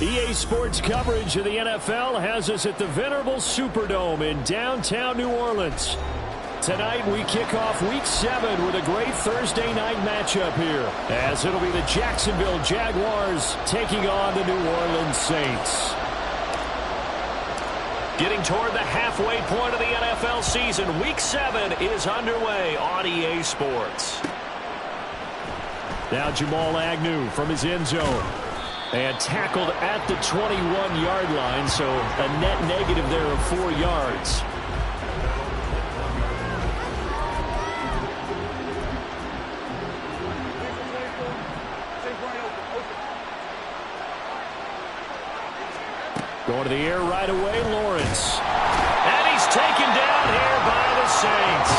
EA Sports coverage of the NFL has us at the venerable Superdome in downtown New Orleans. Tonight we kick off Week 7 with a great Thursday night matchup here, as it'll be the Jacksonville Jaguars taking on the New Orleans Saints. Getting toward the halfway point of the NFL season, Week 7 is underway on EA Sports. Now Jamal Agnew from his end zone. And tackled at the 21-yard line, so a net negative there of 4 yards. Going to the air right away, Lawrence. And he's taken down here by the Saints.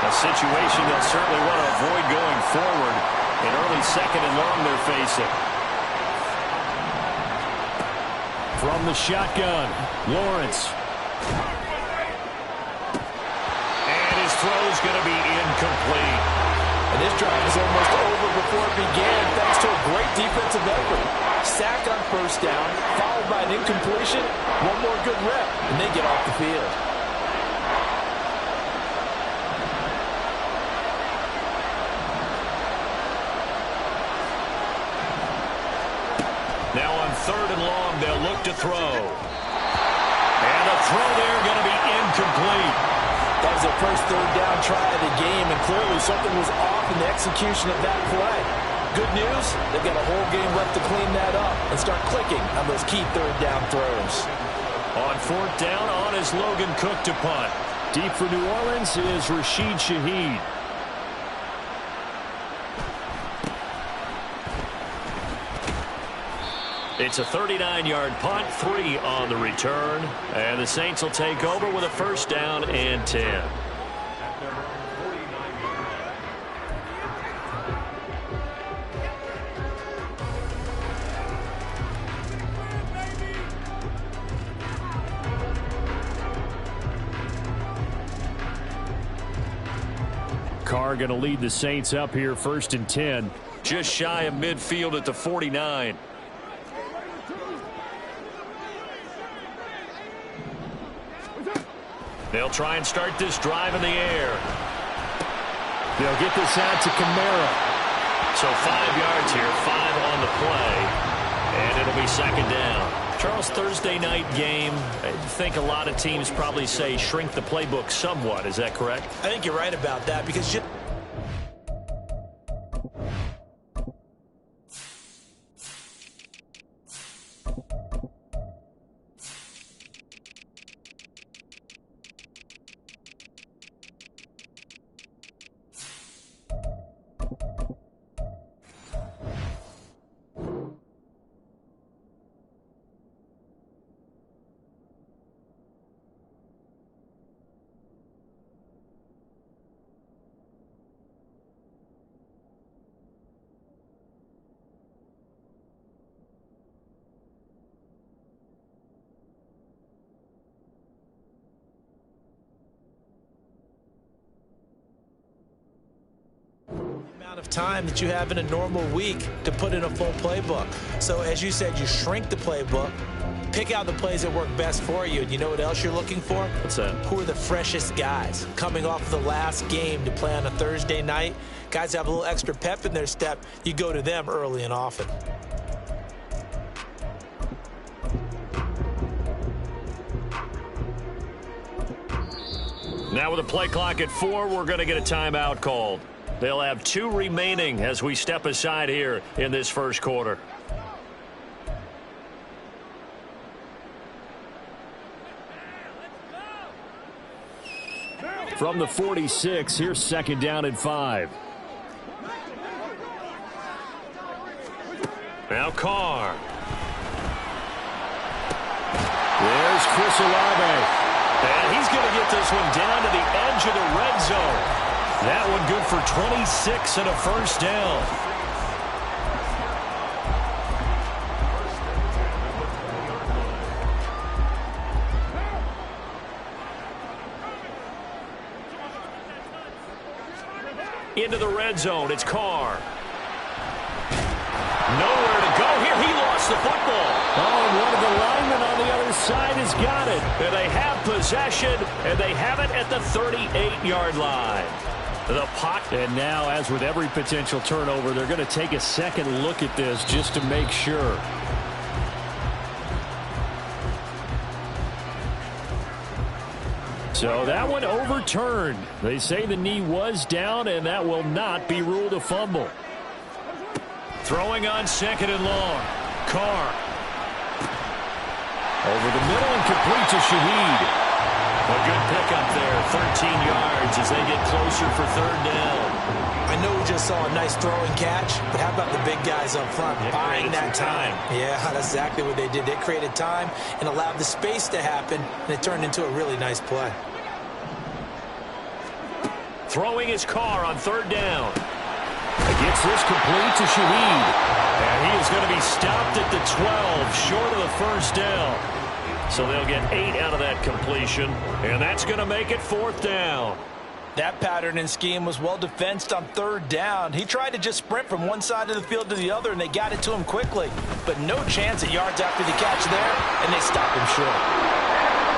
A situation they'll certainly want to avoid going forward. An early second and long they're facing. From the shotgun, Lawrence. And his throw's going to be incomplete. And this drive is almost over before it began, thanks to a great defensive effort. Sack on first down, followed by an incompletion. One more good rep, and they get off the field. Now on third and long, they'll look to throw. And the throw there going to be incomplete. That was their first third down try of the game, and clearly something was off in the execution of that play. Good news, they've got a whole game left to clean that up and start clicking on those key third down throws. On fourth down, on is Logan Cook to punt. Deep for New Orleans is Rashid Shaheed. It's a 39-yard punt, 3 on the return. And the Saints will take over with a first down and 10. Carr going to lead the Saints up here, first and 10. Just shy of midfield at the 49. They'll try and start this drive in the air. They'll get this out to Kamara. So 5 yards here, 5 on the play. And it'll be second down. Charles, Thursday night game, I think a lot of teams probably say shrink the playbook somewhat. Is that correct? I think you're right about that because of time that you have in a normal week to put in a full playbook. So as you said, you shrink the playbook, pick out the plays that work best for you, and you know what else you're looking for? What's that? Who are the freshest guys coming off the last game to play on a Thursday night? Guys have a little extra pep in their step. You go to them early and often. Now with a play clock at 4, we're going to get a timeout called. They'll have 2 remaining as we step aside here in this first quarter. From the 46, here's second down and 5. Now Carr. There's Chris Olave. And he's going to get this one down to the edge of the red zone. That one good for 26 and a first down. Into the red zone, it's Carr. Nowhere to go here. He lost the football. He's got it, and they have possession, and they have it at the 38-yard line. The pocket. And now, as with every potential turnover, they're going to take a second look at this just to make sure. So that one overturned. They say the knee was down, and that will not be ruled a fumble. Throwing on second and long. Carr. Over the middle and complete to Shaheed. A good pickup there. 13 yards as they get closer for third down. I know we just saw a nice throw and catch, but how about the big guys up front buying that time? Yeah, that's exactly what they did. They created time and allowed the space to happen, and it turned into a really nice play. Throwing his Carr on third down. Gets this complete to Shaheed. And he is going to be stopped at the 12, short of the first down. So they'll get 8 out of that completion, and that's going to make it fourth down. That pattern and scheme was well defensed on third down. He tried to just sprint from one side of the field to the other, and they got it to him quickly. But no chance at yards after the catch there, and they stopped him short.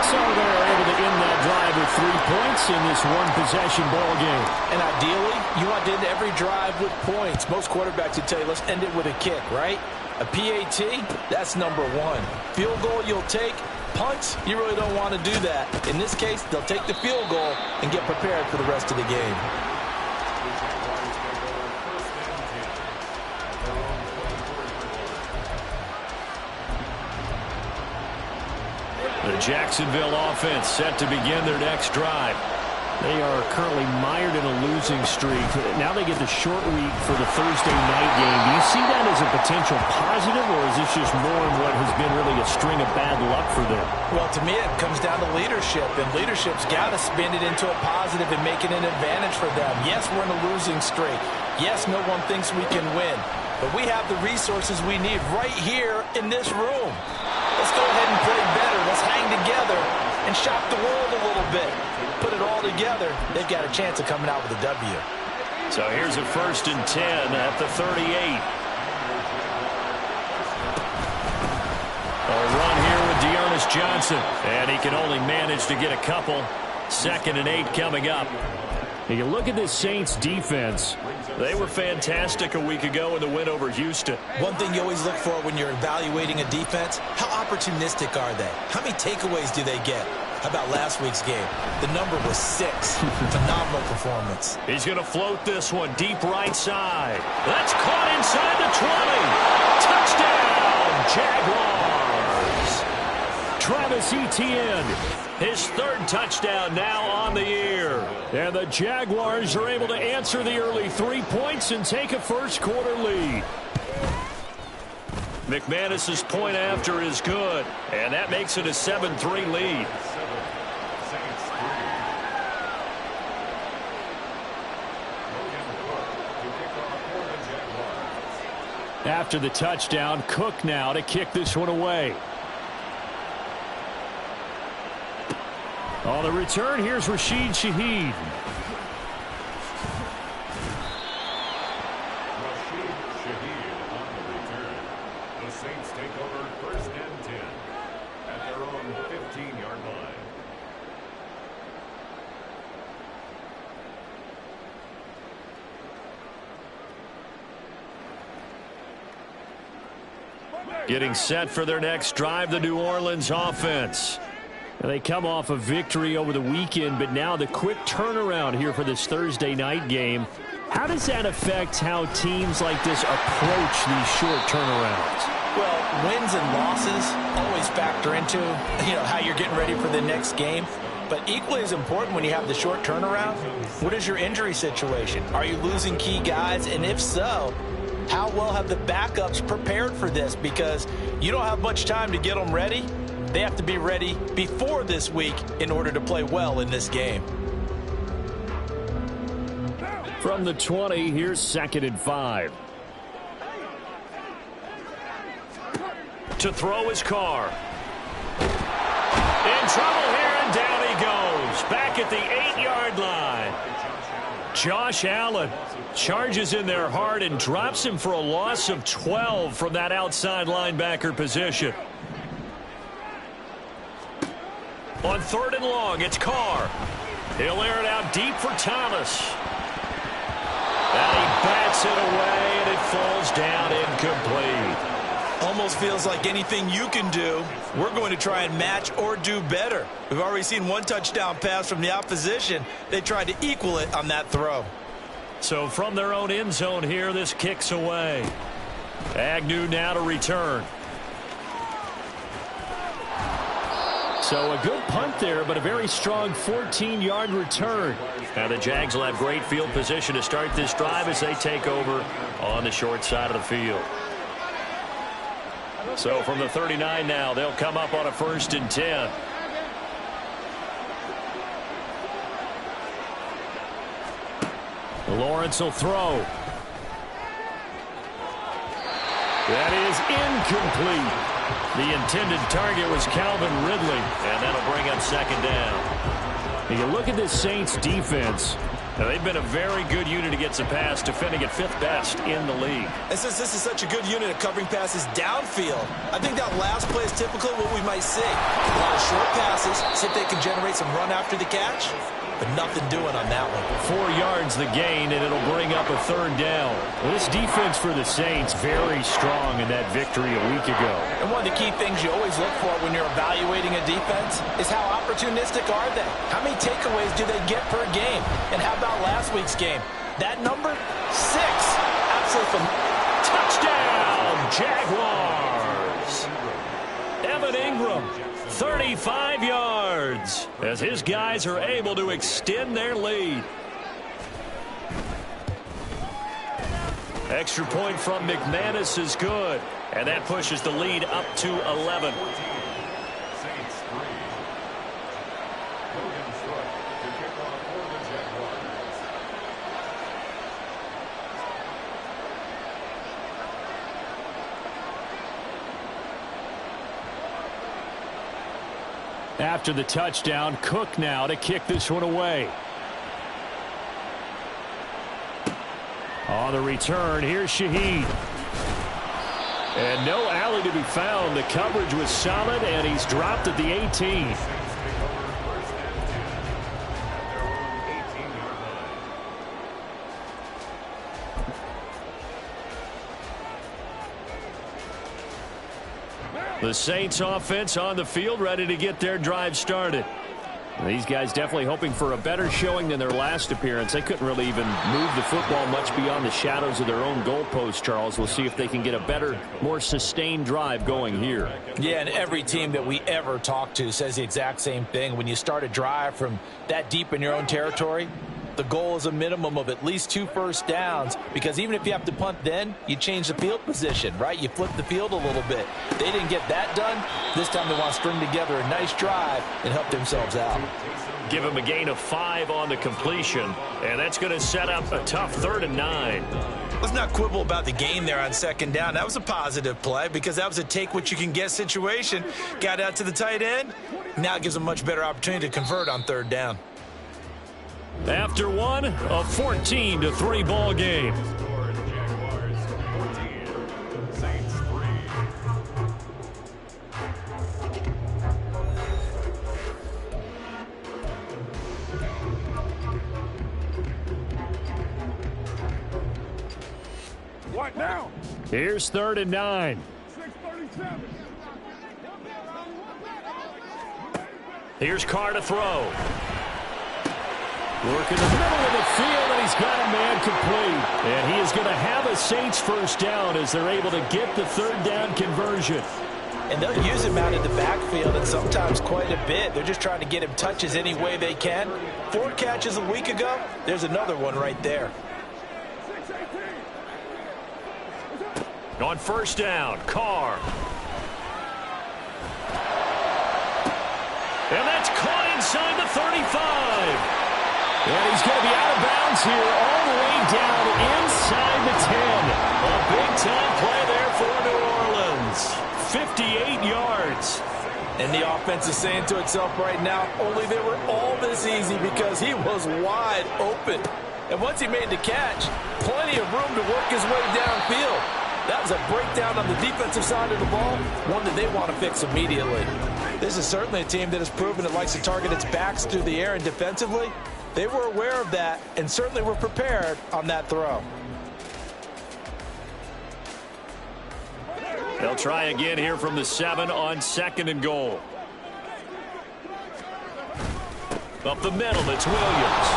So they're able to end that drive with 3 points in this one-possession ball game. And ideally, you want to end every drive with points. Most quarterbacks would tell you, let's end it with a kick, right? A PAT, that's number one. Field goal you'll take. Punts, you really don't want to do that. In this case, they'll take the field goal and get prepared for the rest of the game. The Jacksonville offense set to begin their next drive. They are currently mired in a losing streak. Now they get the short week for the Thursday night game. Do you see that as a potential positive, or is this just more of what has been really a string of bad luck for them? Well, to me, it comes down to leadership, and leadership's got to spin it into a positive and make it an advantage for them. Yes, we're in a losing streak. Yes, no one thinks we can win. But we have the resources we need right here in this room. Let's go ahead and play better. Let's hang together and shock the world a little bit. Put it all together, they've got a chance of coming out with a W. So here's a 1st and 10 at the 38. A run here with Dearness Johnson, and he can only manage to get a couple. 2nd and 8 coming up. And you look at this Saints defense. They were fantastic a week ago in the win over Houston. One thing you always look for when you're evaluating a defense, how opportunistic are they? How many takeaways do they get? How about last week's game? The number was 6. Phenomenal performance. He's going to float this one deep right side. That's caught inside the 20. Touchdown, Jaguars. Travis Etienne, his 3rd touchdown now on the year. And the Jaguars are able to answer the early 3 points and take a first-quarter lead. McManus's point after is good, and that makes it a 7-3 lead. After the touchdown, Cook now to kick this one away. On the return, here's Rashid Shaheed. The Saints take over 1st and 10 at their own 15-yard line. Getting set for their next drive, the New Orleans offense. And they come off a victory over the weekend, but now the quick turnaround here for this Thursday night game. How does that affect how teams like this approach these short turnarounds? Well, wins and losses always factor into, how you're getting ready for the next game. But equally as important when you have the short turnaround, what is your injury situation? Are you losing key guys? And if so, how well have the backups prepared for this? Because you don't have much time to get them ready. They have to be ready before this week in order to play well in this game. From the 20, here's 2nd and 5. To throw his Carr. In trouble here, and down he goes. Back at the 8-yard line. Josh Allen charges in there hard and drops him for a loss of 12 from that outside linebacker position. On 3rd and long, it's Carr. He'll air it out deep for Thomas. And he bats it away, and it falls down incomplete. Almost feels like anything you can do, we're going to try and match or do better. We've already seen one touchdown pass from the opposition. They tried to equal it on that throw. So from their own end zone here, this kicks away. Agnew now to return. So a good punt there, but a very strong 14-yard return. Now the Jags will have great field position to start this drive as they take over on the short side of the field. So from the 39 now, they'll come up on a 1st and 10. Lawrence will throw. That is incomplete. The intended target was Calvin Ridley, and that'll bring up 2nd down. Now you look at this Saints defense. Now, they've been a very good unit against the pass, defending at 5th best in the league. And since this is such a good unit of covering passes downfield, I think that last play is typically what we might see. A lot of short passes, see if they can generate some run after the catch, but nothing doing on that one. 4 yards the gain, and it'll bring up a 3rd down. Well, this defense for the Saints, very strong in that victory a week ago. And one of the key things you always look for when you're evaluating a defense is how opportunistic are they? How many takeaways do they get per game? And how about last week's game? That number? 6. Absolutely. Touchdown, Jaguars. Evan Ingram, 35 yards, as his guys are able to extend their lead. Extra point from McManus is good, and that pushes the lead up to 11. After the touchdown, Cook now to kick this one away. On the return, here's Shaheed. And no alley to be found. The coverage was solid, and he's dropped at the 18. The Saints offense on the field, ready to get their drive started. These guys definitely hoping for a better showing than their last appearance. They couldn't really even move the football much beyond the shadows of their own goalpost, Charles. We'll see if they can get a better, more sustained drive going here. Yeah, and every team that we ever talk to says the exact same thing. When you start a drive from that deep in your own territory, the goal is a minimum of at least 2 first downs, because even if you have to punt then, you change the field position, right? You flip the field a little bit. They didn't get that done. This time they want to string together a nice drive and help themselves out. Give them a gain of 5 on the completion, and that's going to set up a tough 3rd and 9. Let's not quibble about the gain there on 2nd down. That was a positive play because that was a take-what-you-can-get situation. Got out to the tight end. Now it gives them a much better opportunity to convert on 3rd down. After one, a 14-3 ball game. What now? Here's 3rd and 9. 6:37. Here's Carr to throw. Work in the middle of the field, and he's got a man complete. And he is going to have a Saints 1st down as they're able to get the 3rd down conversion. And they'll use him out in the backfield, and sometimes quite a bit. They're just trying to get him touches any way they can. 4 catches a week ago. There's another one right there. On 1st down, Carr. And that's caught inside the 35. And he's going to be out of bounds here all the way down inside the 10. A big-time play there for New Orleans. 58 yards. And the offense is saying to itself right now, only they were all this easy because he was wide open. And once he made the catch, plenty of room to work his way downfield. That was a breakdown on the defensive side of the ball, one that they want to fix immediately. This is certainly a team that has proven it likes to target its backs through the air, and defensively, they were aware of that and certainly were prepared on that throw. They'll try again here from the 7 on 2nd and goal. Up the middle, it's Williams.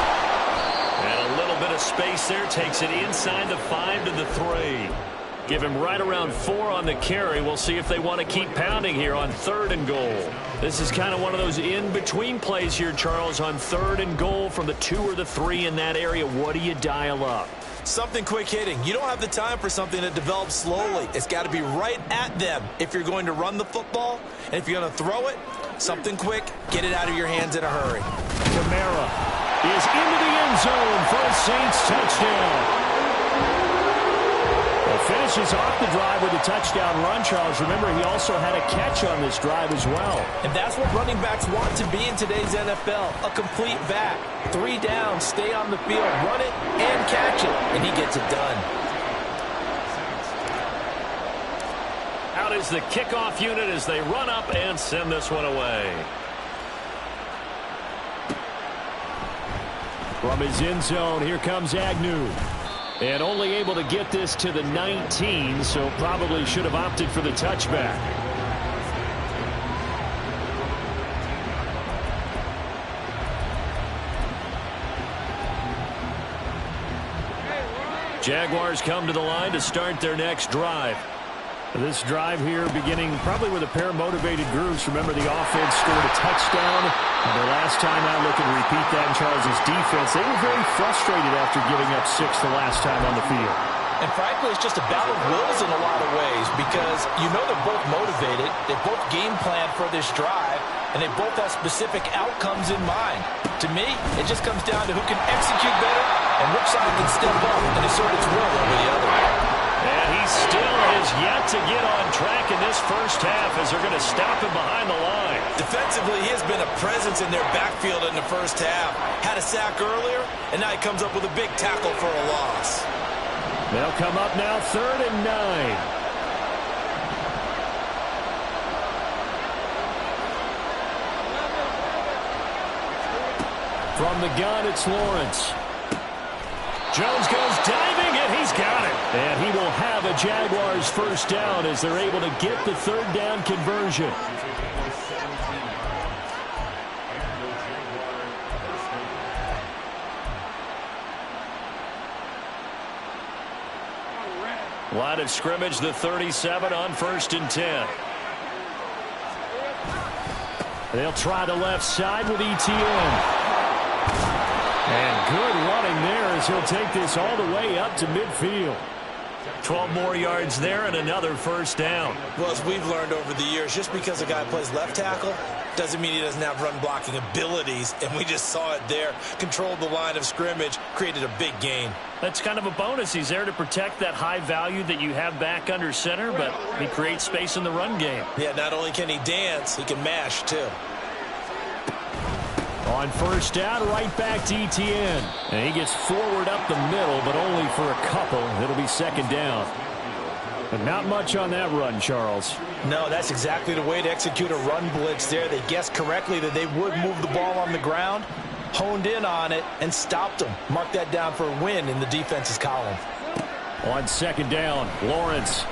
And a little bit of space there, takes it inside the 5 to the 3. Give him right around 4 on the carry. We'll see if they want to keep pounding here on 3rd and goal. This is kind of one of those in-between plays here, Charles, on 3rd and goal from the 2 or the 3 in that area. What do you dial up? Something quick hitting. You don't have the time for something that develops slowly. It's got to be right at them if you're going to run the football. And if you're going to throw it, something quick, get it out of your hands in a hurry. Camara is into the end zone for a Saints touchdown. Finishes off the drive with a touchdown run, Charles. Remember, he also had a catch on this drive as well. And that's what running backs want to be in today's NFL, a complete back. 3 down, stay on the field, run it, and catch it, and he gets it done. Out is the kickoff unit as they run up and send this one away. From his end zone, here comes Agnew. And only able to get this to the 19, so probably should have opted for the touchback. Jaguars come to the line to start their next drive. This drive here beginning probably with a pair of motivated groups. Remember, the offense scored a touchdown. And their last time out, looking to repeat that in Charles' defense. They were very frustrated after giving up 6 the last time on the field. And frankly, it's just a battle of wills in a lot of ways because you know they're both motivated. They both game plan for this drive, and they both have specific outcomes in mind. To me, it just comes down to who can execute better and which side can step up and assert its will over the other. And he still has yet to get on track in this first half as they're going to stop him behind the line. Defensively, he has been a presence in their backfield in the first half. Had a sack earlier, and now he comes up with a big tackle for a loss. They'll come up now 3rd and 9. From the gun, it's Lawrence. Jones goes diving, and he's got it. And he will have a Jaguars first down as they're able to get the 3rd down conversion. Line of scrimmage, the 37 on 1st and 10. They'll try the left side with ETN. And good running there as he'll take this all the way up to midfield. 12 more yards there and another first down. Well, as we've learned over the years, just because a guy plays left tackle doesn't mean he doesn't have run blocking abilities, and we just saw it there. Controlled the line of scrimmage, created a big gain. That's kind of a bonus. He's there to protect that high value that you have back under center, but he creates space in the run game. Yeah, not only can he dance, he can mash too. On first down, right back to ETN. And he gets forward up the middle, but only for a couple. It'll be 2nd down. But not much on that run, Charles. No, that's exactly the way to execute a run blitz there. They guessed correctly that they would move the ball on the ground, honed in on it, and stopped them. Mark that down for a win in the defense's column. On 2nd down, Lawrence.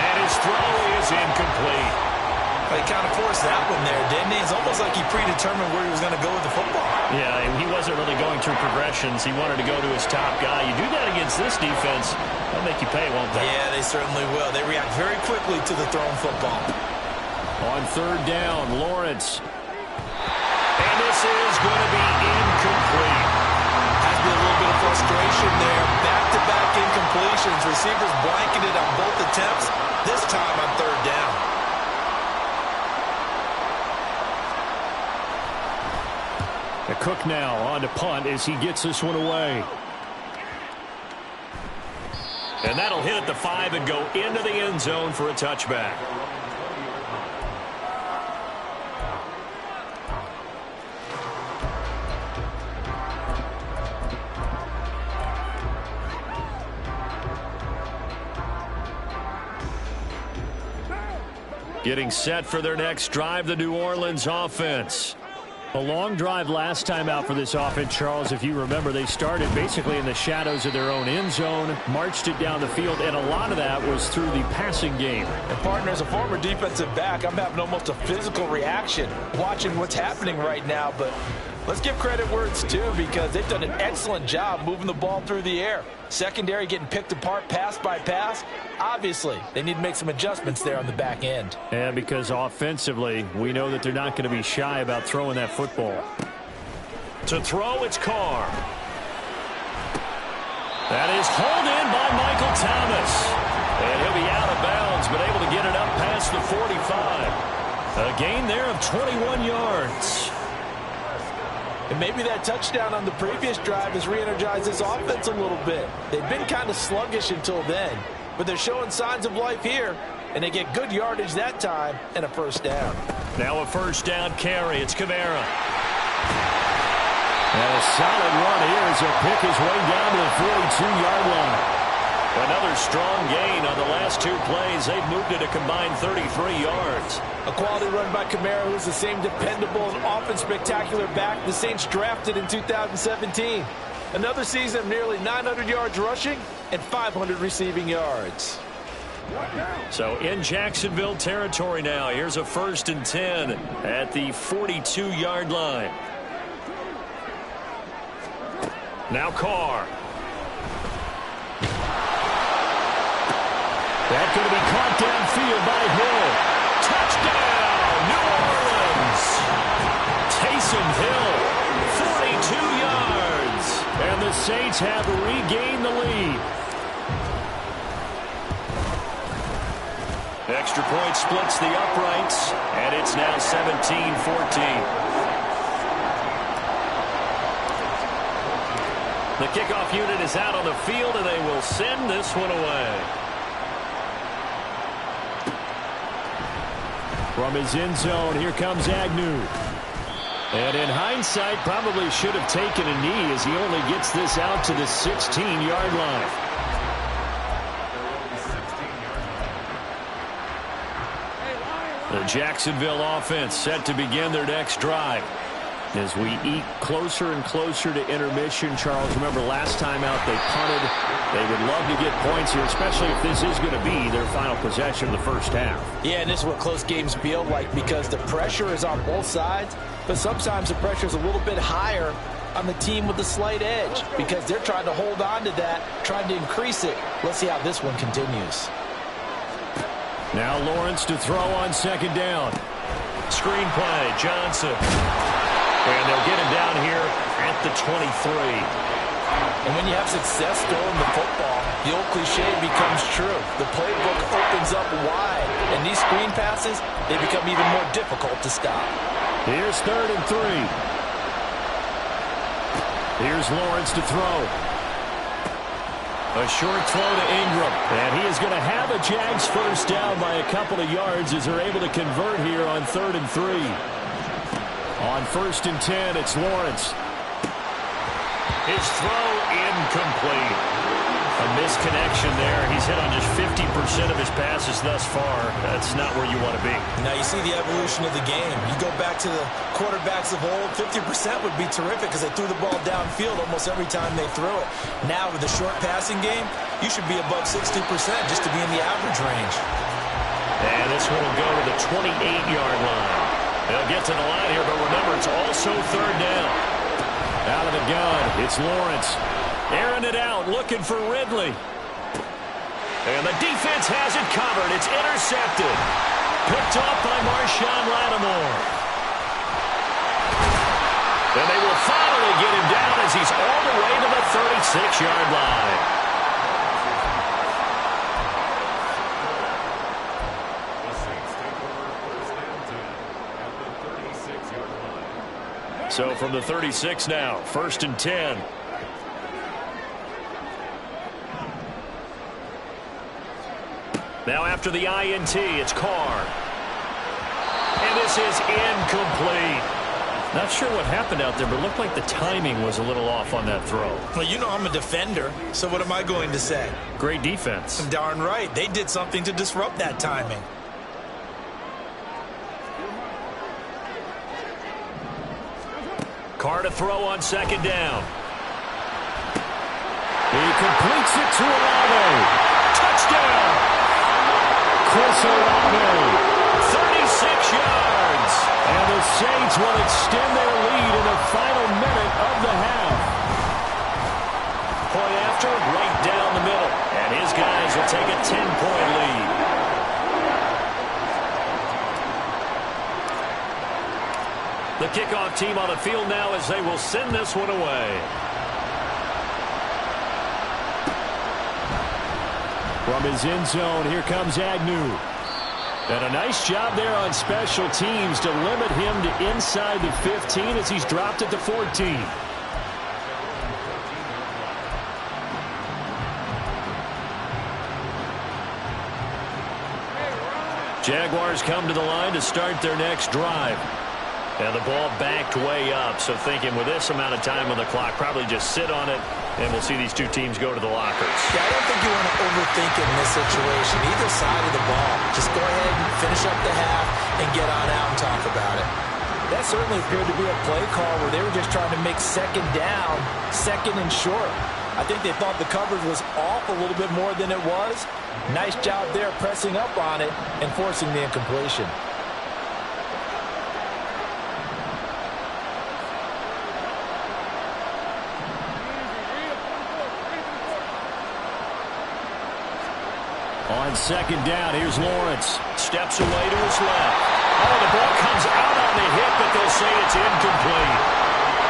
And his throw is incomplete. He kind of forced that one there, didn't he? It's almost like he predetermined where he was going to go with the football. Yeah, he wasn't really going through progressions. He wanted to go to his top guy. You do that against this defense, they'll make you pay, won't they? Yeah, they certainly will. They react very quickly to the thrown football. On 3rd down, Lawrence. And this is going to be incomplete. Has been a little bit of frustration there. Back-to-back incompletions. Receivers blanketed on both attempts, this time on 3rd down. Cook now on to punt as he gets this one away. And that'll hit at the 5 and go into the end zone for a touchback. Getting set for their next drive, the New Orleans offense. A long drive last time out for this offense, Charles. If you remember, they started basically in the shadows of their own end zone, marched it down the field, and a lot of that was through the passing game. And partner, as a former defensive back, I'm having almost a physical reaction watching what's happening right now. But let's give credit where it's due, because they've done an excellent job moving the ball through the air. Secondary getting picked apart pass by pass. Obviously, they need to make some adjustments there on the back end. And because offensively, we know that they're not going to be shy about throwing that football. To throw, it's Carr. That is hauled in by Michael Thomas. And he'll be out of bounds, but able to get it up past the 45. A gain there of 21 yards. And maybe that touchdown on the previous drive has re-energized this offense a little bit. They've been kind of sluggish until then, but they're showing signs of life here, and they get good yardage that time and a first down. Now a first down carry. It's Kamara. And a solid run here as he'll pick his way down to the 42-yard line. Another strong gain on the last two plays. They've moved it a combined 33 yards. A quality run by Kamara, who's the same dependable and often spectacular back the Saints drafted in 2017. Another season of nearly 900 yards rushing and 500 receiving yards. So in Jacksonville territory now. Here's a 1st and 10 at the 42-yard line. Now Carr. That's going to be caught downfield by Hill. Touchdown, New Orleans. Taysom Hill, 42 yards. And the Saints have regained the lead. Extra point splits the uprights, and it's now 17-14. The kickoff unit is out on the field, and they will send this one away. From his end zone, here comes Agnew. And in hindsight, probably should have taken a knee as he only gets this out to the 16-yard line. The Jacksonville offense set to begin their next drive. As we eat closer and closer to intermission, Charles, remember last time out they punted. They would love to get points here, especially if this is going to be their final possession of the first half. Yeah, and this is what close games feel like, because the pressure is on both sides, but sometimes the pressure is a little bit higher on the team with the slight edge, because they're trying to hold on to that, trying to increase it. Let's see how this one continues. Now Lawrence to throw on 2nd down. Screen play, Johnson. And they'll get him down here at the 23. And when you have success throwing the football, the old cliche becomes true. The playbook opens up wide, and these screen passes, they become even more difficult to stop. Here's 3rd and 3. Here's Lawrence to throw. A short throw to Ingram. And he is going to have a Jags first down by a couple of yards as they're able to convert here on 3rd and 3. On 1st and 10, it's Lawrence. His throw incomplete. A misconnection there. He's hit on just 50% of his passes thus far. That's not where you want to be. Now you see the evolution of the game. You go back to the quarterbacks of old, 50% would be terrific because they threw the ball downfield almost every time they threw it. Now with the short passing game, you should be above 60% just to be in the average range. And this one will go to the 28-yard line. They'll get to the line here, but remember, it's also 3rd down. Out of the gun, it's Lawrence. Airing it out, looking for Ridley. And the defense has it covered. It's intercepted. Picked off by Marshawn Lattimore. And they will finally get him down as he's all the way to the 36-yard line. So from the 36 now, 1st and 10. Now after the INT, it's Carr. And this is incomplete. Not sure what happened out there, but it looked like the timing was a little off on that throw. Well, you know I'm a defender, so what am I going to say? Great defense. Darn right. They did something to disrupt that timing. Carr to throw on second down. He completes it to Olave. Touchdown! Chris Olave, 36 yards. And the Saints will extend their lead in the final minute of the half. Point after, right down the middle. And his guys will take a 10-point lead. The kickoff team on the field now as they will send this one away. From his end zone, here comes Agnew. And a nice job there on special teams to limit him to inside the 15 as he's dropped it to 14. Jaguars come to the line to start their next drive. And the ball backed way up, so thinking with this amount of time on the clock, probably just sit on it, and we'll see these two teams go to the lockers. Yeah, I don't think you want to overthink it in this situation. Either side of the ball. Just go ahead and finish up the half and get on out and talk about it. That certainly appeared to be a play call where they were just trying to make second down, second and short. I think they thought the coverage was off a little bit more than it was. Nice job there pressing up on it and forcing the incompletion. On second down, here's Lawrence. Steps away to his left. Oh, the ball comes out on the hit, but they'll say it's incomplete.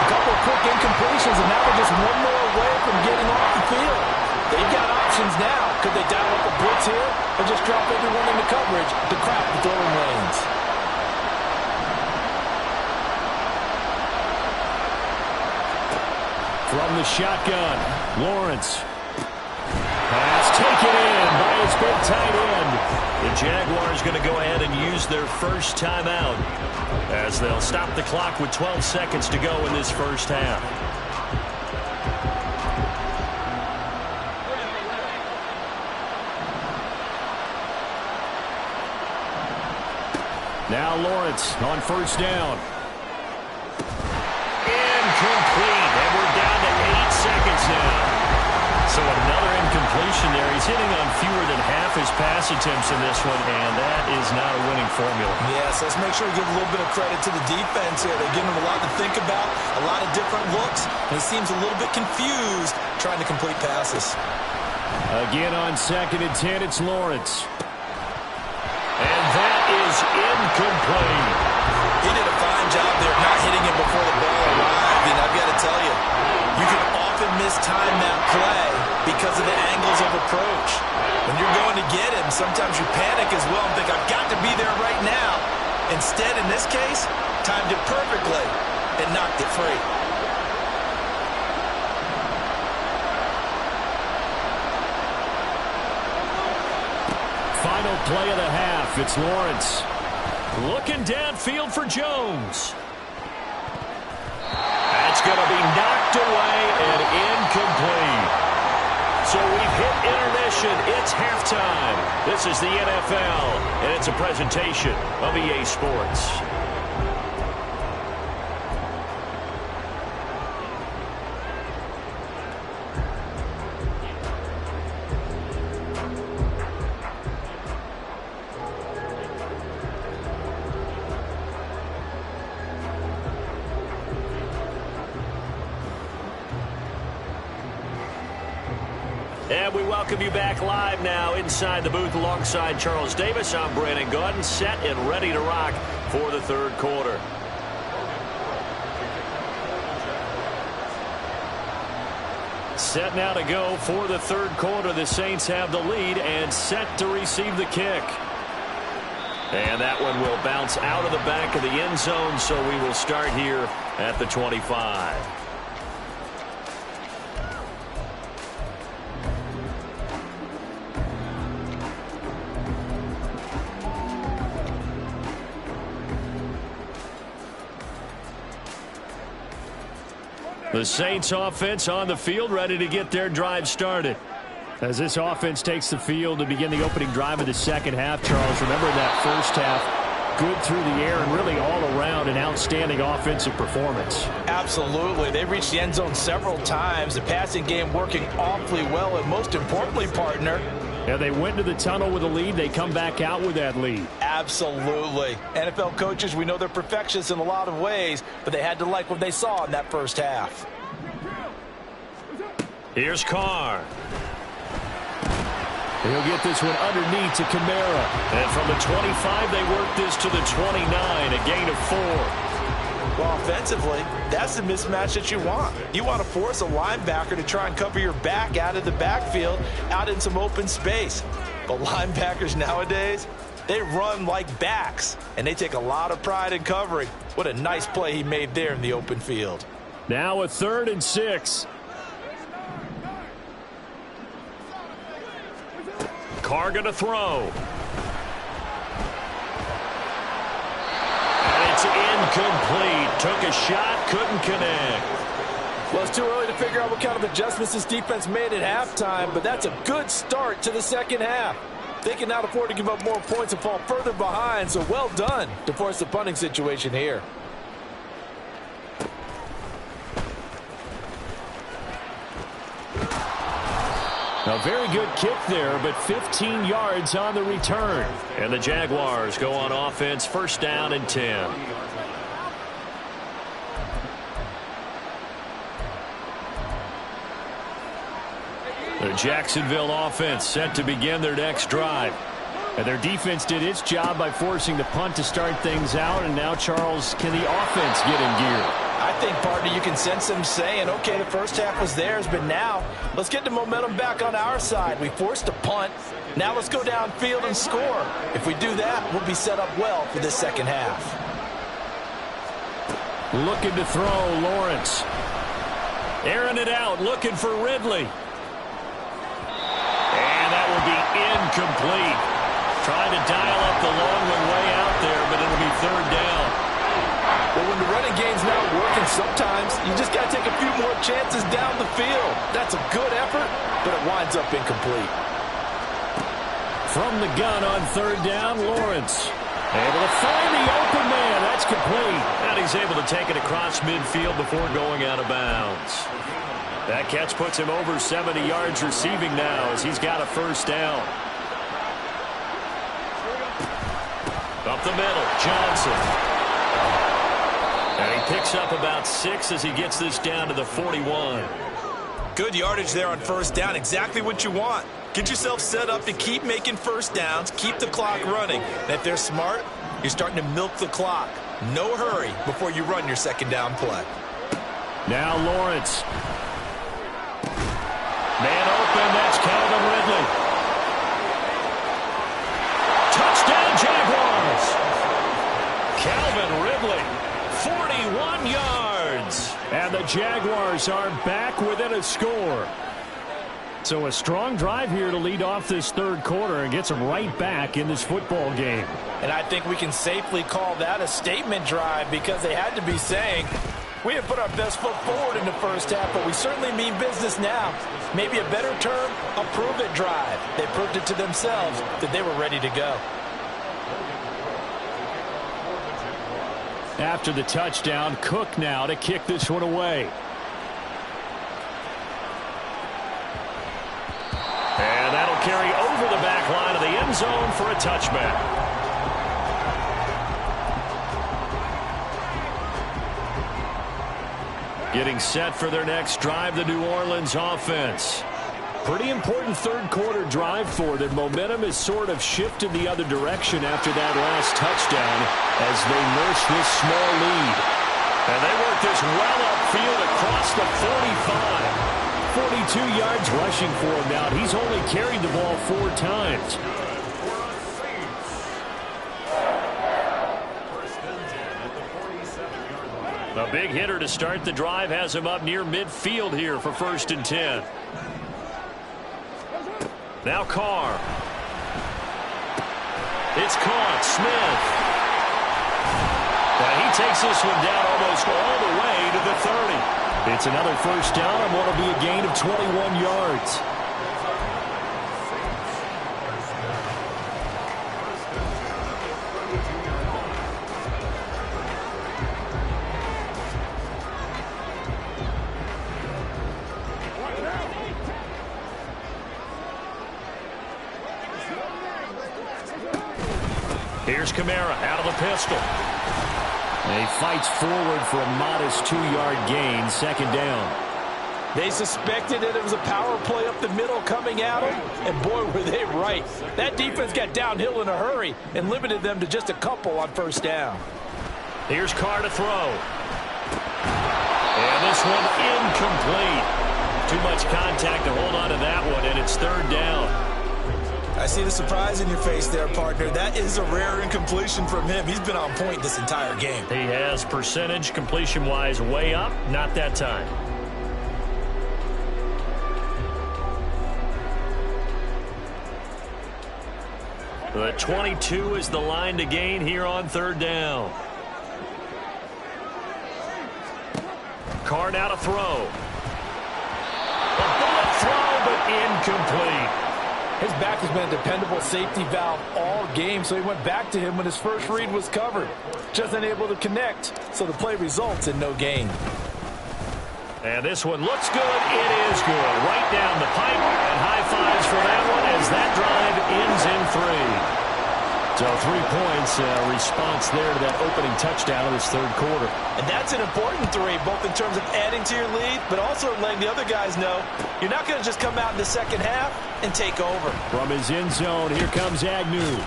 A couple of quick incompletions, and now they're just one more away from getting off the field. They've got options now. Could they dial up a blitz here or just drop everyone into coverage to crowd the throwing lanes? From the shotgun, Lawrence. Pass taken in by his big tight end. The Jaguars going to go ahead and use their first timeout as they'll stop the clock with 12 seconds to go in this first half. Now Lawrence on first down. Incomplete, and we're down to 8 seconds now. So another incompletion there. He's hitting on fewer than half his pass attempts in this one, and that is not a winning formula. Yes, let's make sure we give a little bit of credit to the defense here. They're giving him a lot to think about, a lot of different looks, and he seems a little bit confused trying to complete passes. Again on second and 10, it's Lawrence. And that is incomplete. He did a fine job there not hitting him before the ball arrived, and I've got to tell you, you can often mistime that play because of the angles of approach. When you're going to get him, sometimes you panic as well and think, I've got to be there right now. Instead, in this case, timed it perfectly and knocked it free. Final play of the half, it's Lawrence. Looking downfield for Jones. That's going to be knocked away and incomplete. So we've hit intermission. It's halftime. This is the NFL, and it's a presentation of EA Sports. And we welcome you back live now inside the booth alongside Charles Davis. I'm Brandon Gaudin, set and ready to rock for the third quarter. Set now to go for the third quarter. The Saints have the lead and set to receive the kick. And that one will bounce out of the back of the end zone, so we will start here at the 25. The Saints offense on the field, ready to get their drive started. As this offense takes the field to begin the opening drive of the second half, Charles, remember in that first half, good through the air and really all around. out an outstanding offensive performance. Absolutely. They reached the end zone several times. The passing game working awfully well, and most importantly, partner, yeah, they went to the tunnel with a lead. They come back out with that lead. Absolutely. NFL coaches, we know they're perfectionists in a lot of ways, but they had to like what they saw in that first half. Here's Carr. He'll get this one underneath to Kamara. And from the 25, they work this to the 29, a gain of 4. Well, offensively, that's the mismatch that you want. You want to force a linebacker to try and cover your back out of the backfield, out in some open space. But linebackers nowadays, they run like backs, and they take a lot of pride in covering. What a nice play he made there in the open field. Now a 3rd and 6. Carr going to throw. And it's incomplete. Took a shot, couldn't connect. Well, it's too early to figure out what kind of adjustments this defense made at halftime, but that's a good start to the second half. They can now afford to give up more points and fall further behind, so well done to force the punting situation here. A very good kick there, but 15 yards on the return. And the Jaguars go on offense, 1st down and 10. The Jacksonville offense set to begin their next drive. And their defense did its job by forcing the punt to start things out. And now, Charles, can the offense get in gear? I think, partner, you can sense them saying, okay, the first half was theirs, but now let's get the momentum back on our side. We forced a punt. Now let's go downfield and score. If we do that, we'll be set up well for this second half. Looking to throw, Lawrence. Airing it out, looking for Ridley. And that will be incomplete. Trying to dial up the long one way out there, but it'll be 3rd down. Well, when the running game's not working, sometimes you just got to take a few more chances down the field. That's a good effort, but it winds up incomplete. From the gun on 3rd down, Lawrence. Able to find the open man. That's complete. And he's able to take it across midfield before going out of bounds. That catch puts him over 70 yards receiving now as he's got a 1st down. Up the middle, Johnson. And he picks up about 6 as he gets this down to the 41. Good yardage there on 1st down. Exactly what you want. Get yourself set up to keep making 1st downs, keep the clock running. And if they're smart, you're starting to milk the clock. No hurry before you run your 2nd down play. Now Lawrence. Man open, that's Calvin Ridley. Touchdown Jaguars. Calvin Ridley, 41 yards. And the Jaguars are back within a score. So a strong drive here to lead off this 3rd quarter and gets them right back in this football game. And I think we can safely call that a statement drive because they had to be saying, we have put our best foot forward in the first half, but we certainly mean business now. Maybe a better term, a prove-it drive. They proved it to themselves that they were ready to go. After the touchdown, Cook now to kick this one away. And that'll carry over the back line of the end zone for a touchback. Getting set for their next drive, the New Orleans offense. Pretty important 3rd quarter drive for them. Momentum has sort of shifted the other direction after that last touchdown as they nurse this small lead. And they work this well upfield across the 45. 42 yards rushing for him now. He's only carried the ball 4 times. A big hitter to start the drive has him up near midfield here for 1st and 10. Now Carr. It's caught. Smith. And he takes this one down almost all the way to the 30. It's another 1st down and what will be a gain of 21 yards. Here's Kamara out of the pistol. And he fights forward for a modest 2-yard gain, second down. They suspected that it was a power play up the middle coming at them, and boy, were they right. That defense got downhill in a hurry and limited them to just a couple on first down. Here's Carr to throw. And this one incomplete. Too much contact to hold on to that one, and it's third down. I see the surprise in your face there, partner. That is a rare incompletion from him. He's been on point this entire game. He has percentage completion-wise way up, not that time. The 22 is the line to gain here on third down. Carr now to throw. A bullet throw, but incomplete. His back has been a dependable safety valve all game, so he went back to him when his first read was covered. Just unable to connect, so the play results in no gain. And this one looks good. It is good. Right down the pipe, and high fives for that one as that drive ends in 3. So 3 points, response there to that opening touchdown of this third quarter. And that's an important 3, both in terms of adding to your lead, but also letting the other guys know you're not going to just come out in the second half and take over. From his end zone, here comes Agnew.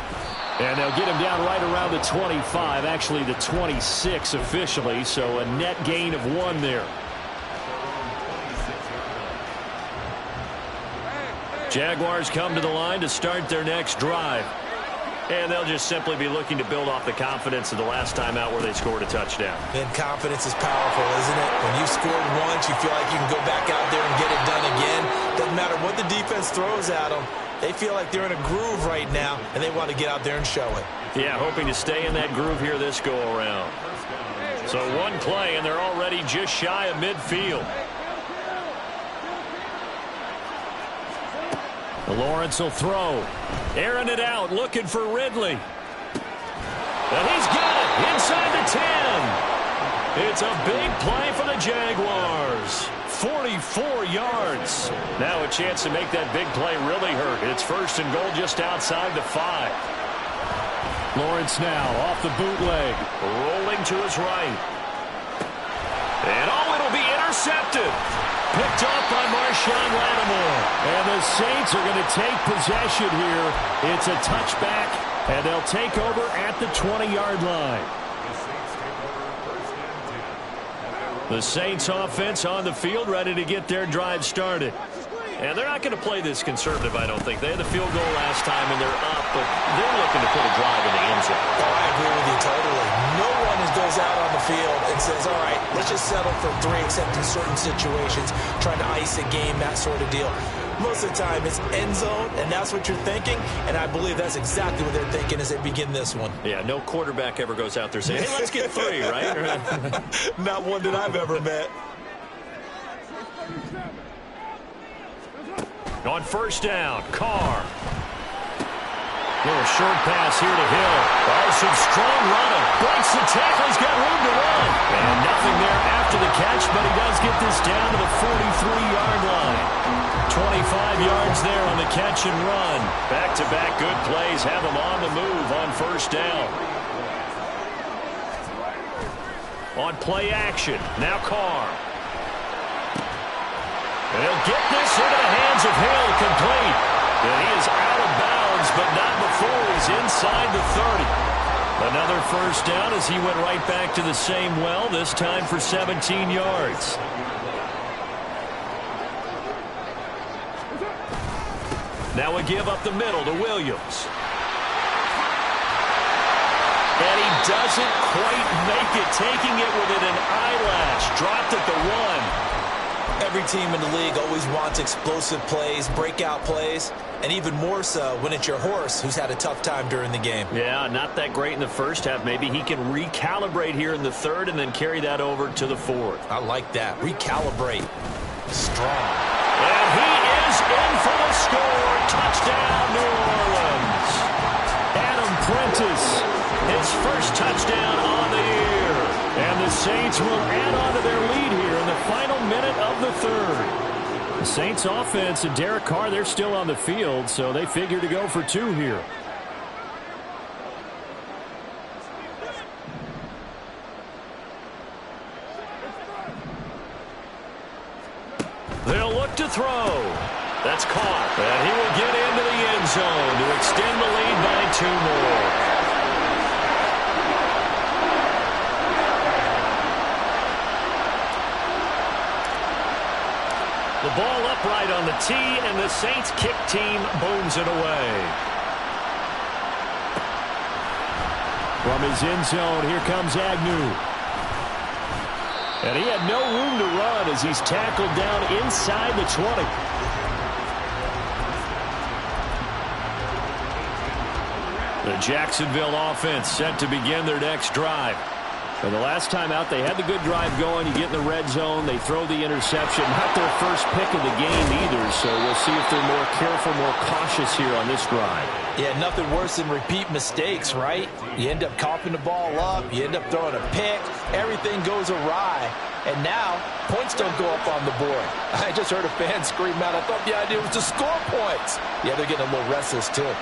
And they'll get him down right around the 25, actually the 26 officially, so a net gain of 1 there. Jaguars come to the line to start their next drive. And they'll just simply be looking to build off the confidence of the last time out where they scored a touchdown. And confidence is powerful, isn't it? When you scored once, you feel like you can go back out there and get it done again. Doesn't matter what the defense throws at them. They feel like they're in a groove right now, and they want to get out there and show it. Yeah, hoping to stay in that groove here this go-around. So 1 play, and they're already just shy of midfield. Lawrence will throw. Airing it out, looking for Ridley. And he's got it inside the 10. It's a big play for the Jaguars. 44 yards. Now a chance to make that big play really hurt. It's first and goal just outside the 5. Lawrence now off the bootleg. Rolling to his right. And it'll be intercepted. Picked off by Marshawn Lattimore. And the Saints are going to take possession here. It's a touchback, and they'll take over at the 20-yard line. The Saints offense on the field, ready to get their drive started. And they're not going to play this conservative, I don't think. They had the field goal last time, and they're up, but they're looking to put a drive in the end zone. Oh, I agree with you totally. No one goes out on the field and says, all right, let's just settle for 3, except in certain situations, trying to ice a game, that sort of deal. Most of the time, it's end zone, and that's what you're thinking, and I believe that's exactly what they're thinking as they begin this one. Yeah, no quarterback ever goes out there saying, hey, let's get 3, right? Not one that I've ever met. On first down, Carr. Little short pass here to Hill. Oh, some strong running. Breaks the tackle. He's got room to run. And nothing there after the catch, but he does get this down to the 43-yard line. 25 yards there on the catch and run. Back-to-back good plays have him on the move on first down. On play action, now Carr. And he'll get this into the hands of Hill, complete. And he is out of bounds, but not before he's inside the 30. Another first down as he went right back to the same well, this time for 17 yards. Now a give up the middle to Williams. And he doesn't quite make it, taking it within an eyelash. Dropped at the 1. Every team in the league always wants explosive plays, breakout plays, and even more so when it's your horse who's had a tough time during the game. Yeah, not that great in the first half. Maybe he can recalibrate here in the third and then carry that over to the fourth. I like that. Recalibrate. Strong. And he is in for the score. Touchdown, New Orleans. Adam Prentice, his first touchdown on the year. And the Saints will add on to their lead here in the final minute of the third. The Saints offense and Derek Carr, they're still on the field, so they figure to go for 2 here. to throw. That's caught. And he will get into the end zone to extend the lead by 2 more. The ball upright on the tee, and the Saints kick team booms it away. From his end zone, here comes Agnew. And he had no room to run as he's tackled down inside the 20. The Jacksonville offense set to begin their next drive. And the last time out, they had the good drive going. You get in the red zone, they throw the interception. Not their first pick of the game either, so we'll see if they're more careful, more cautious here on this drive. Yeah, nothing worse than repeat mistakes, right? You end up coughing the ball up, you end up throwing a pick, everything goes awry, and now points don't go up on the board. I just heard a fan scream out, I thought the idea was to score points. Yeah, they're getting a little restless too.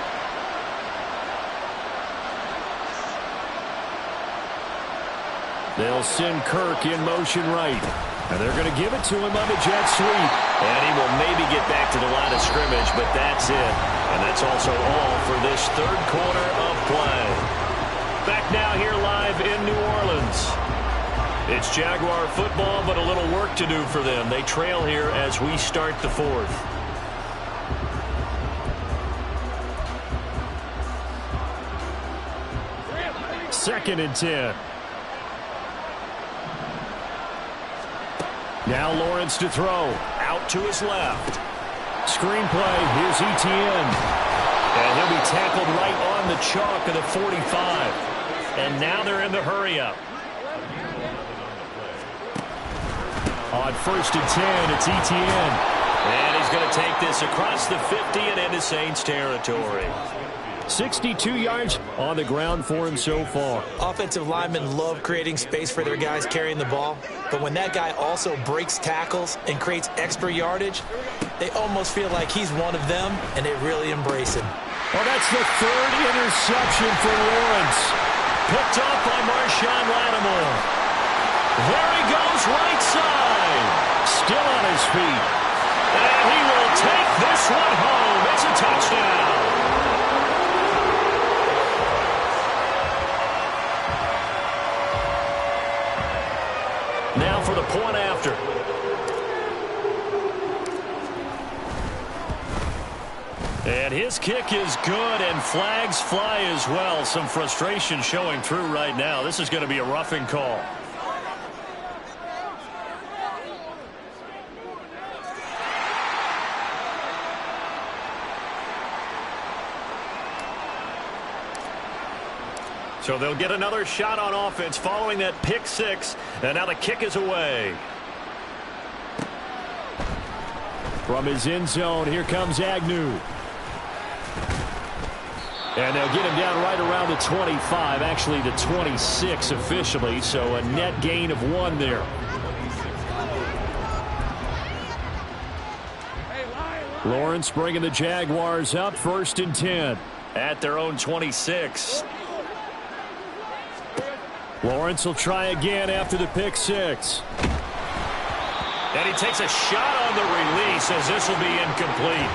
They'll send Kirk in motion right. And they're going to give it to him on the jet sweep. And he will maybe get back to the line of scrimmage, but that's it. And that's also all for this third quarter of play. Back now here live in New Orleans. It's Jaguar football, but a little work to do for them. They trail here as we start the fourth. Second and 10. Now Lawrence to throw. Out to his left. Screenplay. Here's Etienne. And he'll be tackled right on the chalk of the 45. And now they're in the hurry-up. On first and 10, it's Etienne. And he's going to take this across the 50 and into Saints territory. 62 yards on the ground for him so far. Offensive linemen love creating space for their guys carrying the ball, but when that guy also breaks tackles and creates extra yardage, they almost feel like he's one of them, and they really embrace him. Well, that's the third interception for Lawrence. Picked off by Marshawn Lattimore. There he goes, right side. Still on his feet. And he will take this one home. It's a touchdown. Now for the point after. And his kick is good, and flags fly as well. Some frustration showing through right now. This is going to be a roughing call. So they'll get another shot on offense following that pick six. And now the kick is away. From his end zone, here comes Agnew. And they'll get him down right around the 25, actually the 26 officially, so a net gain of 1 there. Lawrence bringing the Jaguars up, 1st and 10 at their own 26. Lawrence will try again after the pick six. And he takes a shot on the release as this will be incomplete.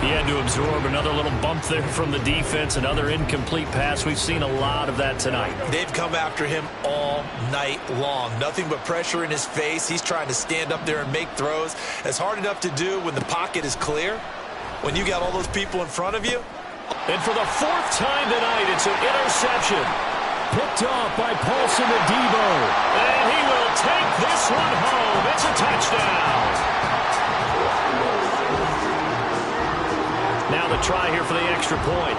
He had to absorb another little bump there from the defense, another incomplete pass. We've seen a lot of that tonight. They've come after him all night long. Nothing but pressure in his face. He's trying to stand up there and make throws. It's hard enough to do when the pocket is clear. When you got all those people in front of you. And for the 4th time tonight, it's an interception. Picked off by Paulson Adebo. And he will take this one home. It's a touchdown. Now the try here for the extra point.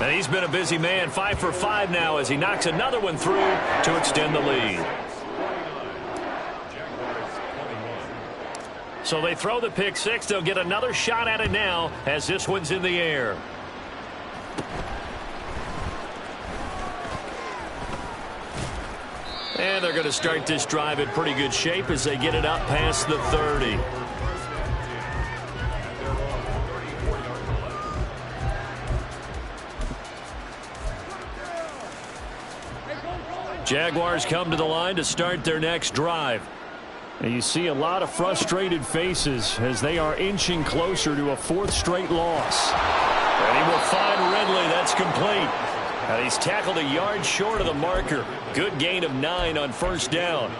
And he's been a busy man, 5 for 5 now as he knocks another one through to extend the lead. So they throw the pick six. They'll get another shot at it now as this one's in the air. And they're going to start this drive in pretty good shape as they get it up past the 30. Jaguars come to the line to start their next drive. And you see a lot of frustrated faces as they are inching closer to a fourth straight loss. And he will find Ridley. That's complete. And he's tackled a yard short of the marker. Good gain of 9 on first down.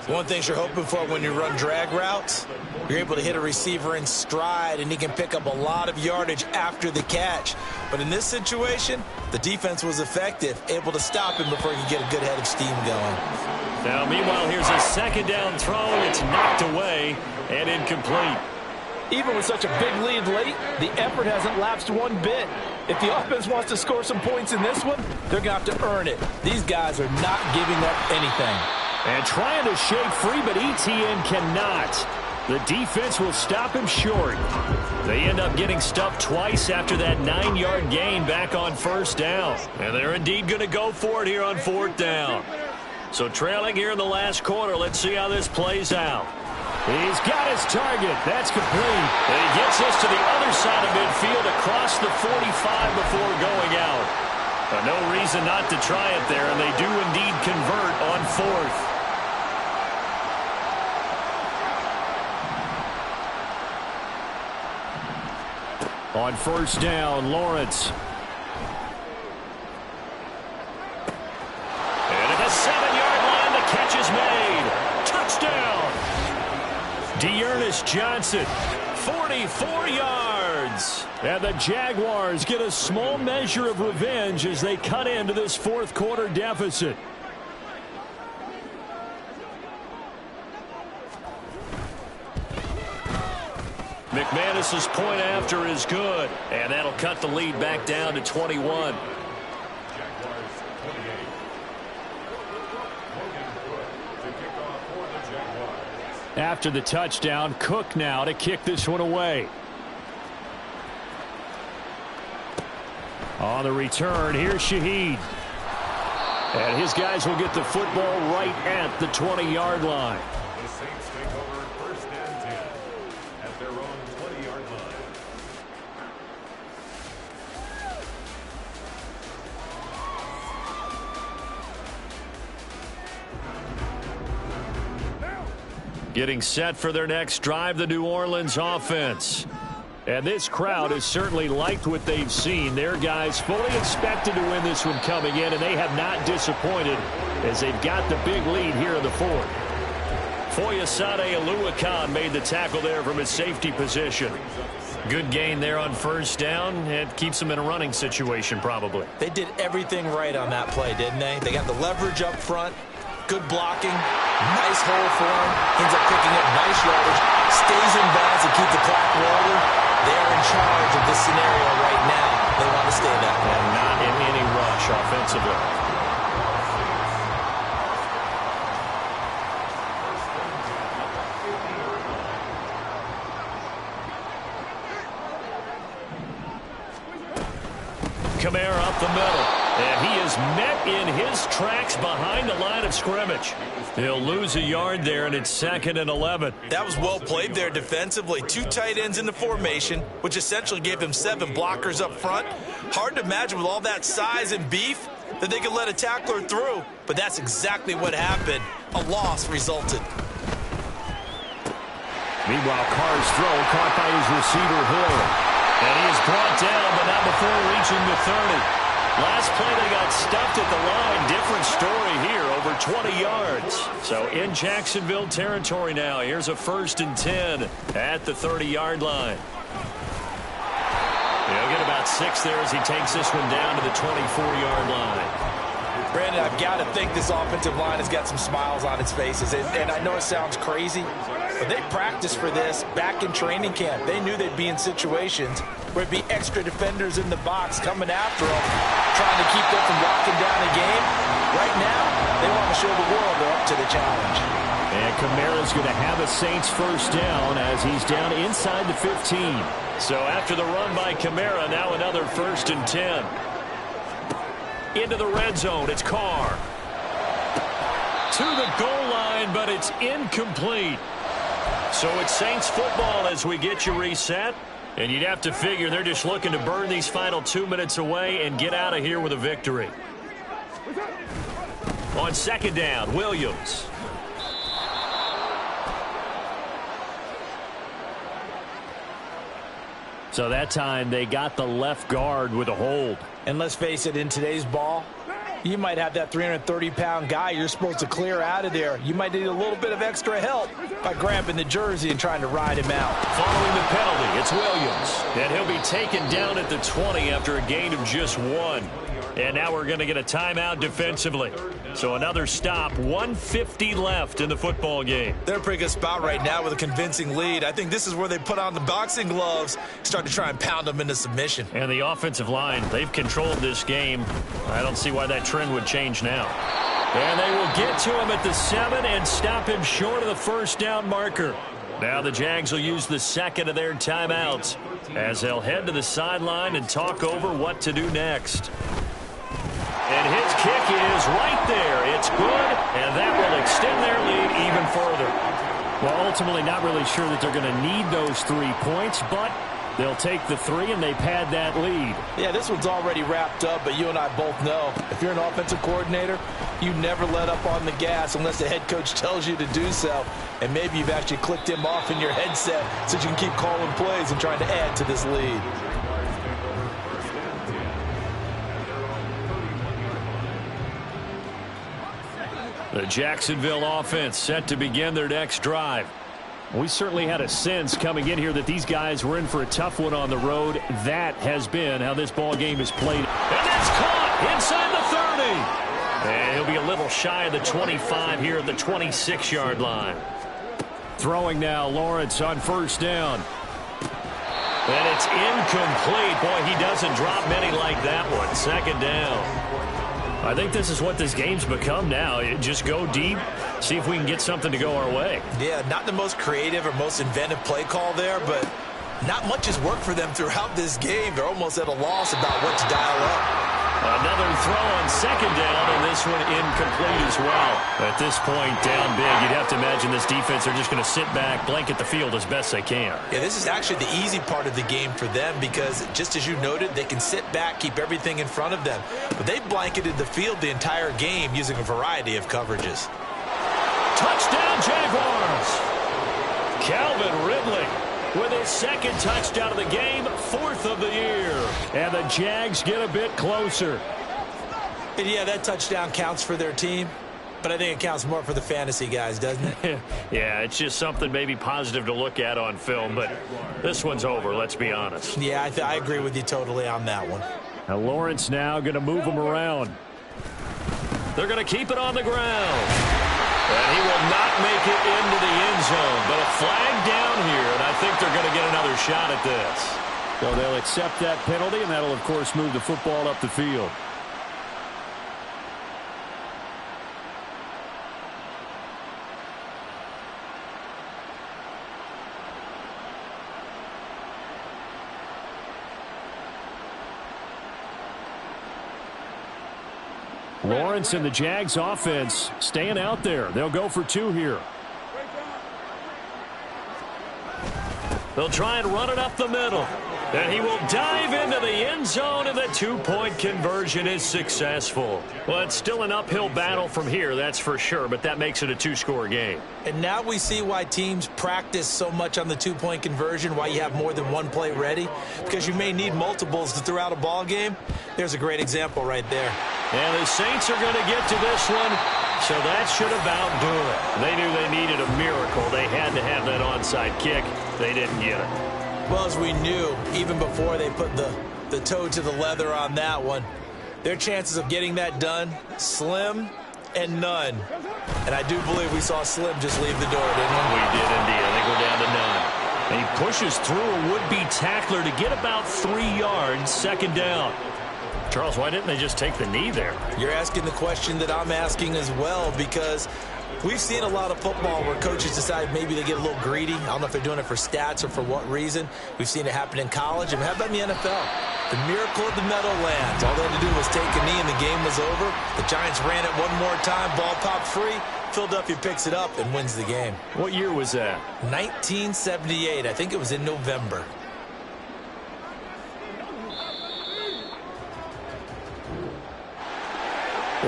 One thing you're hoping for when you run drag routes, you're able to hit a receiver in stride, and he can pick up a lot of yardage after the catch. But in this situation, the defense was effective, able to stop him before he could get a good head of steam going. Now, meanwhile, here's a second down throw. It's knocked away and incomplete. Even with such a big lead late, the effort hasn't lapsed one bit. If the offense wants to score some points in this one, they're going to have to earn it. These guys are not giving up anything. And trying to shake free, but ETN cannot. The defense will stop him short. They end up getting stuffed twice after that 9-yard gain back on first down. And they're indeed going to go for it here on fourth down. So trailing here in the last quarter, let's see how this plays out. He's got his target. That's complete. And he gets us to the other side of midfield across the 45 before going out. No reason not to try it there, and they do indeed convert on fourth. On first down, Lawrence. And at the 7-yard line, the catch is made. Touchdown! Dearness Johnson, 44 yards. And the Jaguars get a small measure of revenge as they cut into this fourth quarter deficit. McManus's point after is good, and that'll cut the lead back down to 21. After the touchdown, Cook now to kick this one away. On the return, here's Shaheed. And his guys will get the football right at the 20-yard line. The Saints take over first and 10 at their own 20-yard line. Getting set for their next drive, the New Orleans offense. And this crowd has certainly liked what they've seen. Their guys fully expected to win this one coming in, and they have not disappointed as they've got the big lead here in the fourth. Foyesade Oluwakan made the tackle there from his safety position. Good gain there on first down. It keeps them in a running situation probably. They did everything right on that play, didn't they? They got the leverage up front, good blocking, nice hole for him, ends up picking up nice yardage, stays in bounds to keep the clock rolling. They're in charge of this scenario right now. They want to stay that way. And not in any rush offensively. Kamara up the middle. And he is met in his tracks behind the line of scrimmage. He'll lose a yard there, and it's 2nd and 11. That was well played there defensively. 2 tight ends in the formation, which essentially gave them 7 blockers up front. Hard to imagine with all that size and beef that they could let a tackler through. But that's exactly what happened. A loss resulted. Meanwhile, Carr's throw caught by his receiver, Hill. And he is brought down, but not before reaching the 30. Last play, they got stuffed at the line. Different story here, over 20 yards. So in Jacksonville territory now. Here's a 1st and 10 at the 30-yard line. He'll get about 6 there as he takes this one down to the 24-yard line. Brandon, I've got to think this offensive line has got some smiles on its faces. And I know it sounds crazy, but they practiced for this back in training camp. They knew they'd be in situations where it'd be extra defenders in the box coming after them, trying to keep them from locking down the game. Right now, they want to show the world they're up to the challenge. And Kamara's going to have a Saints first down as he's down inside the 15. So after the run by Kamara, now another 1st and 10. Into the red zone, it's Carr. To the goal line, but it's incomplete. So it's Saints football as we get you reset. And you'd have to figure they're just looking to burn these final 2 minutes away and get out of here with a victory. On second down, Williams. So that time they got the left guard with a hold. And let's face it, in today's ball, you might have that 330-pound guy you're supposed to clear out of there. You might need a little bit of extra help by grabbing the jersey and trying to ride him out. Following the penalty, it's Williams. And he'll be taken down at the 20 after a gain of just 1. And now we're going to get a timeout defensively. So another stop, 1:50 left in the football game. They're in a pretty good spot right now with a convincing lead. I think this is where they put on the boxing gloves, start to try and pound them into submission. And the offensive line, they've controlled this game. I don't see why that trend would change now. And they will get to him at the 7 and stop him short of the first down marker. Now the Jags will use the second of their timeouts as they'll head to the sideline and talk over what to do next. And his kick is right there. It's good, and that will extend their lead even further. Well, ultimately not really sure that they're going to need those 3 points, but they'll take the 3 and they pad that lead. Yeah, this one's already wrapped up, but you and I both know if you're an offensive coordinator, you never let up on the gas unless the head coach tells you to do so. And maybe you've actually clicked him off in your headset so you can keep calling plays and trying to add to this lead. The Jacksonville offense set to begin their next drive. We certainly had a sense coming in here that these guys were in for a tough one on the road. That has been how this ball game is played. And that's caught inside the 30. And he'll be a little shy of the 25 here at the 26-yard line. Throwing now, Lawrence on first down. And it's incomplete. Boy, he doesn't drop many like that one. Second down. I think this is what this game's become now. Just go deep, see if we can get something to go our way. Yeah, not the most creative or most inventive play call there, but not much has worked for them throughout this game. They're almost at a loss about what to dial up. Another throw on second down, and this one incomplete as well. At this point, down big, you'd have to imagine this defense are just going to sit back, blanket the field as best they can. Yeah, this is actually the easy part of the game for them because, just as you noted, they can sit back, keep everything in front of them. But they've blanketed the field the entire game using a variety of coverages. Touchdown, Jaguars! Calvin Ridley with his second touchdown of the game, 4th of the year. And the Jags get a bit closer. And yeah, that touchdown counts for their team, but I think it counts more for the fantasy guys, doesn't it? Yeah, it's just something maybe positive to look at on film, but this one's over, let's be honest. Yeah, I agree with you totally on that one. Now Lawrence now going to move him around. They're going to keep it on the ground. And he will not make it into the end zone. But a flag down here, and I think they're going to get another shot at this. So they'll accept that penalty, and that'll, of course, move the football up the field. Lawrence and the Jags offense staying out there. They'll go for 2 here. They'll try and run it up the middle. And he will dive into the end zone, and the 2-point conversion is successful. Well, it's still an uphill battle from here, that's for sure, but that makes it a 2-score game. And now we see why teams practice so much on the 2-point conversion, why you have more than one play ready, because you may need multiples to throw out a ball game. There's a great example right there. And the Saints are going to get to this one, so that should about do it. They knew they needed a miracle. They had to have that onside kick. They didn't get it. Well, as we knew, even before they put the toe to the leather on that one, their chances of getting that done, slim and none. And I do believe we saw Slim just leave the door, didn't we? We did indeed. I think we're down to none. And he pushes through a would-be tackler to get about 3 yards, second down. Charles, why didn't they just take the knee there? You're asking the question that I'm asking as well, because we've seen a lot of football where coaches decide maybe they get a little greedy. I don't know if they're doing it for stats or for what reason. We've seen it happen in college. And how about in the NFL? The miracle of the Meadowlands. All they had to do was take a knee and the game was over. The Giants ran it one more time. Ball popped free. Philadelphia picks it up and wins the game. What year was that? 1978. I think it was in November.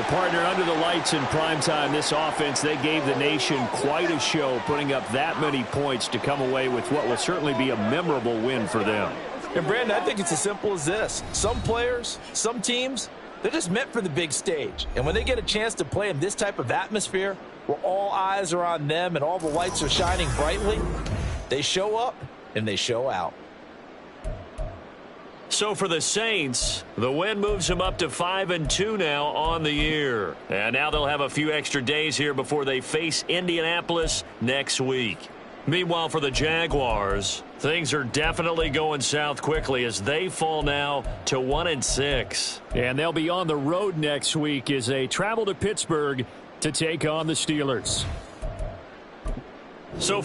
Well, partner, under the lights in primetime, this offense, they gave the nation quite a show, putting up that many points to come away with what will certainly be a memorable win for them. And, Brandon, I think it's as simple as this. Some players, some teams, they're just meant for the big stage. And when they get a chance to play in this type of atmosphere, where all eyes are on them and all the lights are shining brightly, they show up and they show out. So for the Saints, the win moves them up to 5-2 now on the year. And now they'll have a few extra days here before they face Indianapolis next week. Meanwhile, for the Jaguars, things are definitely going south quickly as they fall now to 1-6. And they'll be on the road next week as they travel to Pittsburgh to take on the Steelers. So